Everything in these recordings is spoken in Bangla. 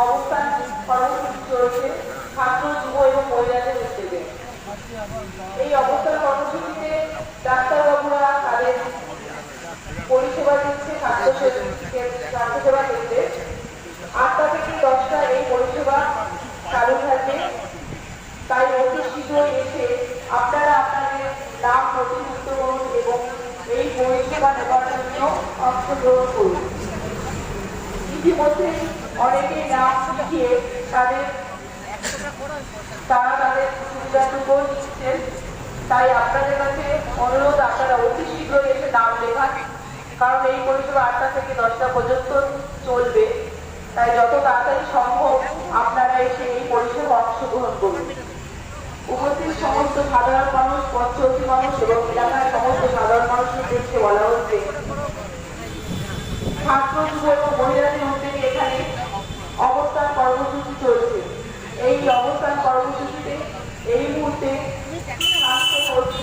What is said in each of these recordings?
অবস্থান কর্মসূচি চলছে ছাত্র যুব এবং মহিলাদের উদ্যোগে। এই অবস্থান কর্মসূচিতে ডাক্তারবাবুরা তাদের পরিষেবা দিচ্ছে স্বাস্থ্যসেবা কেন্দ্রে। 8টা থেকে 10টা এই পরিষেবা চালু থাকবে। তাই অতি শীঘ্রই এসে আপনারা আপনাদের নাম নথিভুক্ত করুন এবং এই পরিষেবা নেওয়ার জন্য অংশগ্রহণ করুন। ইতিমধ্যে অনেকেই নাম লিখিয়ে তারা তাদের সুবিধাটুকু নিচ্ছেন। তাই আপনাদের কাছে অনুরোধ, আপনারা অতি শীঘ্রই এসে নাম লেখান, কারণ এই পরিষেবা 8টা থেকে 10টা পর্যন্ত চলবে। তাই যত তাড়াতাড়ি সম্ভব আপনারা এসে এই পরিষেবা অংশগ্রহণ করুন। উপস্থিত সমস্ত সাধারণ মানুষ, পথ চলতি মানুষ এবং এলাকার সমস্ত সাধারণ মানুষের উদ্দেশ্যে বলা হচ্ছে, ছাত্র যুব এবং মহিলাদের উদ্যোগে এখানে অবস্থান কর্মসূচি চলছে। এই অবস্থান কর্মসূচিতে এই মুহূর্তে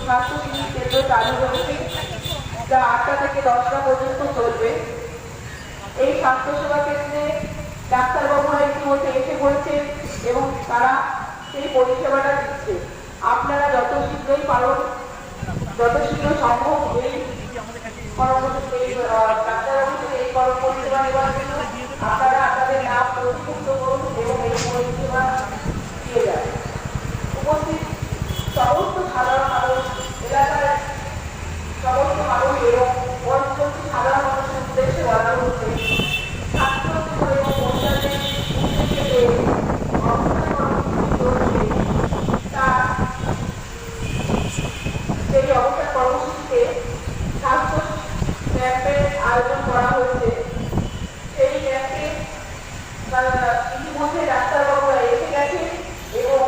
স্বাস্থ্য শিবির কেন্দ্র চালু হয়েছে, যা 8টা থেকে 10টা পর্যন্ত চলবে। এই স্বাস্থ্যসেবা কেন্দ্রে ডাক্তারবাবুরা ইতিমধ্যে এসে পড়েছে এবং তারা সেই পরিষেবাটা দিচ্ছে। আপনারা যত শীঘ্রই পারেন, যত শীঘ্র সম্ভব এই ডাক্তারবাবুদের এই পরিষেবা নেওয়ার জন্য আপনারা আপনাদের নাম নথিভুক্ত করুন এবং এই পরিষেবা দিয়ে যান। উপস্থিত সমস্ত সাধারণ মানুষ, এলাকার সমস্ত মানুষ এবং পরবর্তী সাধারণ মানুষের উদ্দেশ্যে বলা হচ্ছে, ছাত্র এবং মহিলাদের উদ্দেশ্যে সেই অবস্থান কর্মসূচিতে স্বাস্থ্য ক্যাম্পের আয়োজন করা হয়েছে। সেই ক্যাম্পে ইতিমধ্যে ডাক্তারবাবুরা এসে গেছে এবং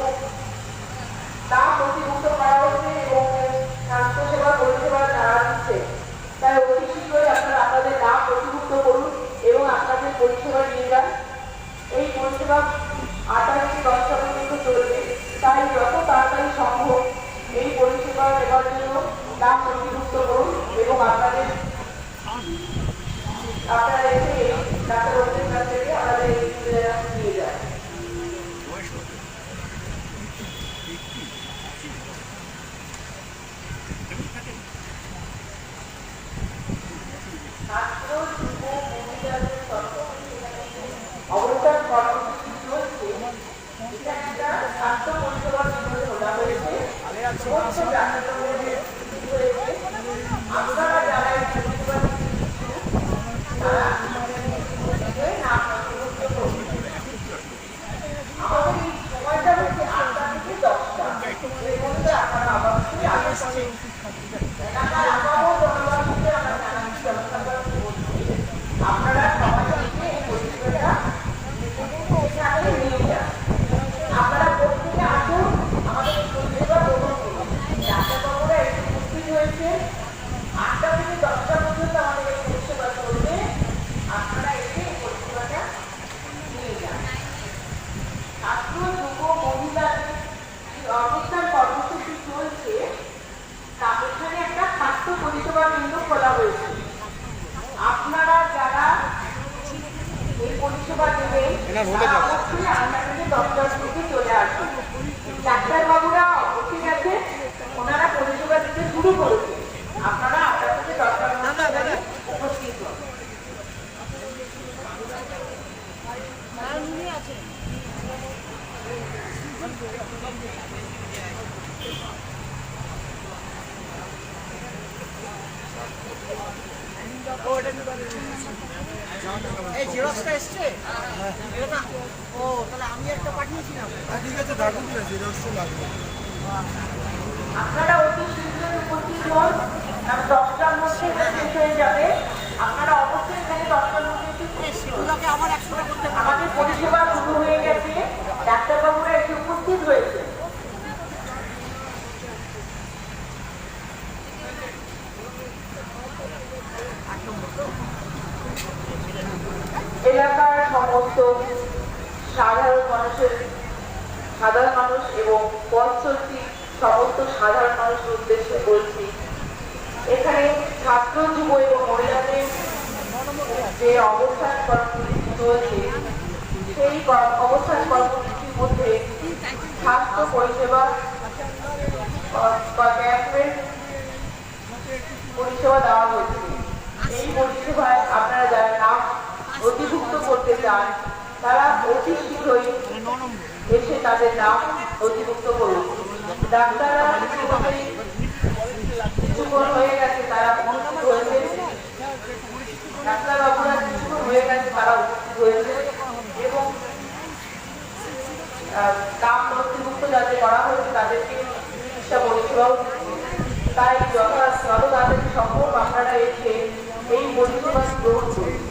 নাম নথিভুক্ত করা হচ্ছে এবং স্বাস্থ্যসেবা পরিষেবা তারা দিচ্ছে। তাই অতি শীঘ্রই আপনারা আপনাদের নাম নথিভুক্ত করুন এবং আপনাদের পরিষেবা নিয়ে যান। এই পরিষেবা 8টা থেকে 10টা পর্যন্ত চলবে। তাই যত তাড়াতাড়ি সম্ভব এই পরিষেবা নেওয়ার জন্য নাম নথিভুক্ত করুন এবং আপনারা এসে ডাক্তারবাবুদের কাছ থেকে আমাদের নিয়ে যান। ছাত্র যুব মহিলাদের অবস্থান কর্মসূচি চলছে। এখানে একটা স্বাস্থ্য পরিষেবা কেন্দ্র খোলা হয়েছে। আপনারা যারা এই পরিষেবা তারা নাম নথিভুক্ত করুন। আমাদের এই সময়টা হচ্ছে 8টা থেকে 10টা। এর মধ্যে আপনারা অবশ্যই আসবেন। এলাকার আবহাওয়া জনগণকে আমরা জানাচ্ছি ব্যবস্থা করার বলছি, আপনারা সবাই মিলে এই পরিষেবাটা এখানে নিয়ে যান। আপনারা প্রত্যেকে আসুন, আমাদের এই পরিষেবা গ্রহণ করুন। ডাক্তারবাবুরা এসে উপস্থিত হয়েছে। 8টা থেকে 10টা পর্যন্ত আমাদের এই পরিষেবা চলবে। আপনারা এসে এই পরিষেবাটা নিয়ে যান। ছাত্র যুব মহিলাদের অবস্থান কর্মসূচি চলছে, তা এখানে একটা স্বাস্থ্য পরিষেবা কেন্দ্র খোলা হয়েছে। আপনারা যারা এই পরিষেবা দেবেন তারা অবশ্যই 8টা থেকে 10টার দিকে চলে আসবেন। ডাক্তারবাবুরা এসে গেছে, ওনারা পরিষেবা দিতে শুরু করেছে। আপনারা 8টা থেকে 10টার মধ্যে উপস্থিত হন। এই জেরক্সটা এসছে না? ও তাহলে আমি একটা পাঠিয়েছিলাম। ঠিক আছে, দাদু জেরক্সটা লাগবে। আপনারা অতি শীঘ্রই উপস্থিত হন, 10টার মধ্যে শেষ হয়ে যাবে। আপনারা অবশ্যই এখানে 10টার মধ্যে সেগুলোকে আমার 100টা করতে হবে। আমাদের পরিষেবা শুরু হয়ে গেছে, ডাক্তারবাবুরা এসে উপস্থিত হয়েছে। এলাকার সমস্ত সাধারণ মানুষ এবং পথ চলতি সমস্ত সাধারণ মানুষের উদ্দেশ্যে বলছি, এখানে ছাত্র যুব এবং মহিলাদের যে অবস্থান কর্মসূচি চলছে সেই অবস্থান কর্মসূচির মধ্যে স্বাস্থ্য পরিষেবা ক্যাম্পের পরিষেবা দেওয়া হয়েছে। এই পরিষেবায় আপনারা যারা নাম নথিভুক্ত করতে চান তারা অতি শীঘ্রই এসে তাদের নাম নথিভুক্ত করুন। ডাক্তাররা কিছুক্ষণ হয়ে গেছে, তারা উপস্থিত হয়েছে। ডাক্তারবাবুরা কিছুক্ষণ হয়ে গেছে, তারা উপস্থিত হয়েছে এবং নাম নথিভুক্ত যাতে করা হয়েছে তাদেরকে চিকিৎসা পরিষেবাও দিচ্ছে। তাই যত তাড়াতাড়ি সম্ভব আপনারা এসে এই পরিষেবা গ্রহণ করুন।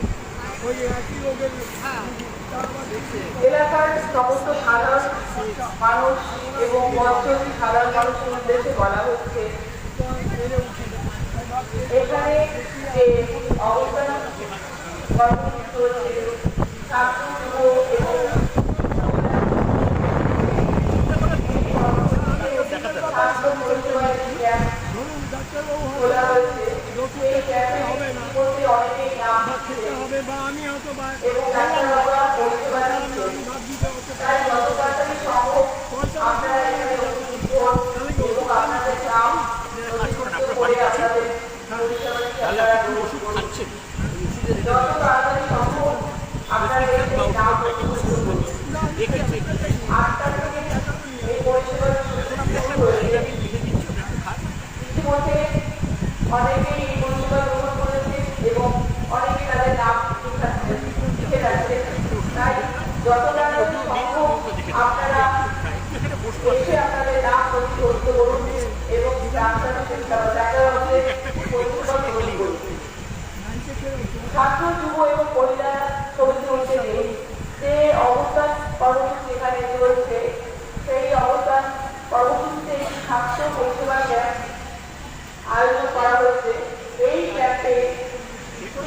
এলাকার সমস্ত সাধারণ মানুষ এবং পথচলতি সাধারণ মানুষের উদ্দেশ্যে বলা হচ্ছে, এখানে যে অবস্থান কর্মসূচি চলছে ছাত্র যুব এবং স্বাস্থ্য পরিষেবার খোলা হয়েছে, সেই ক্যাম্পে ইতিমধ্যে অনেকেই নাম এবং ডাক্তারবাবুরা পরিষেবা দিচ্ছেন। তাই যত তাড়াতাড়ি সম্ভব আপনারা এখানে উপস্থিত হন এবং আপনাদের নাম নথিভুক্ত করে আপনাদের পরিষেবাটি আপনারা গ্রহণ করুন। যত তাড়াতাড়ি সম্ভব আপনারা এসে নাম নথিভুক্ত করুন। 8টা থেকে এই পরিষেবাটি শুরু হয়েছে। ইতিমধ্যে অনেকেই এই পরিষেবা গ্রহণ করেছে এবং অনেকে তাদের নাম লিখে যাচ্ছে। তাই যত তাড়াতাড়ি সম্ভব আপনারা এসে আপনাদের নাম নথিভুক্ত করুন এবং ডাক্তারবাবুদের পরিষেবা গ্রহণ করুন। ছাত্র যুব এবং মহিলা সমিতি উদ্যোগে যে অবস্থান কর্মসূচি এখানে চলছে, সেই অবস্থান কর্মসূচিতে একটি স্বাস্থ্য পরিষেবা ক্যাম্প আয়োজন করা হয়েছে। এই ক্যাম্পে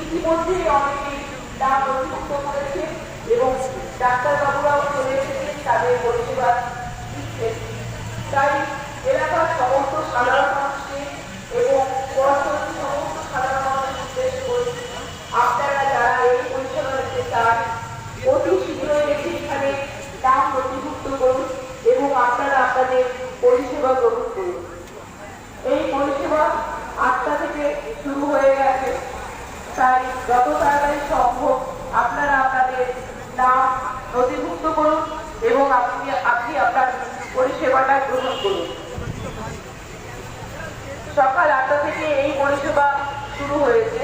ইতিমধ্যেই অনেকেই নাম নথিভুক্ত করেছে এবং ডাক্তারবাবুরাও চলে এসেছেন তাদের পরিষেবা দিচ্ছেন। তাই এলাকার সমস্ত সাধারণ মানুষকে এবং পথচলতি সমস্ত সাধারণ মানুষের উদ্দেশ্য করে আপনারা যারা এই পরিষেবা নিতে চান অতি শীঘ্রই এসে এখানে নাম নথিভুক্ত করুন এবং আপনারা আপনাদের পরিষেবা গ্রহণ করুন। এই পরিষেবা 8টা থেকে শুরু হয়ে গেছে। তাই যত তাড়াতাড়ি সম্ভব আপনারা আপনাদের নাম নথিভুক্ত করুন এবং আপনি আপনার পরিষেবাটা গ্রহণ করুন। সকাল 8টা থেকে এই পরিষেবা শুরু হয়েছে।